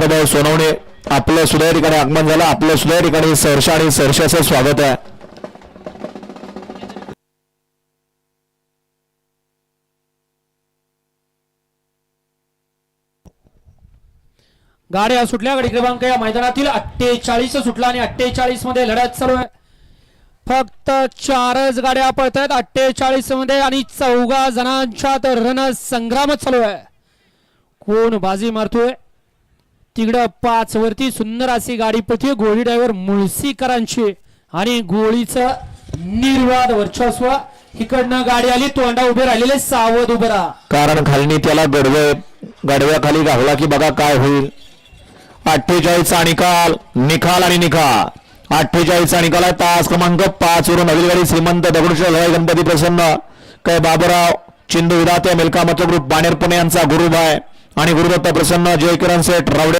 भाऊ सोनवणे आपलं सुद्धा ठिकाणी आगमन झालं. आपलं सुद्धा ठिकाणी सहर्ष आणि सहर्षाचं स्वागत आहे. गाड्या सुटल्या. गाडी क्रमांक या मैदानातील 48 सुटला आणि 48 मध्ये लढत चालू आहे. फक्त 4च गाड्या पळत आहेत 48 मध्ये आणि 4 जणांच्यात रणसंग्राम चालू आहे. कोण बाजी मारतोय तिकडं 5 वरती सुंदर अशी गाडी पळते. गोळी ड्रायव्हर मुळसीकरांची आणि गोळीचं निर्वाद वर्चस्व. इकडनं गाडी आली तोंडा उभे राहिलेले सावध उभे राहा, कारण खाली त्याला गडव्याखाली घावला की बघा काय होईल. 48चा निकाल निकाल आणि निकाल. 48चा निकाल आहे. तास क्रमांक 5 वरून नवीन गाडी श्रीमंत दगडूशेठ हलवाई गणपती प्रसन्न काय बाबूराव चिंदू विधाते मिल्का मतो ग्रुप बाणेर पुणे यांचा गुरुभाई आणि गुरुदत्त प्रसन्न जयकिरण सेठ रावडे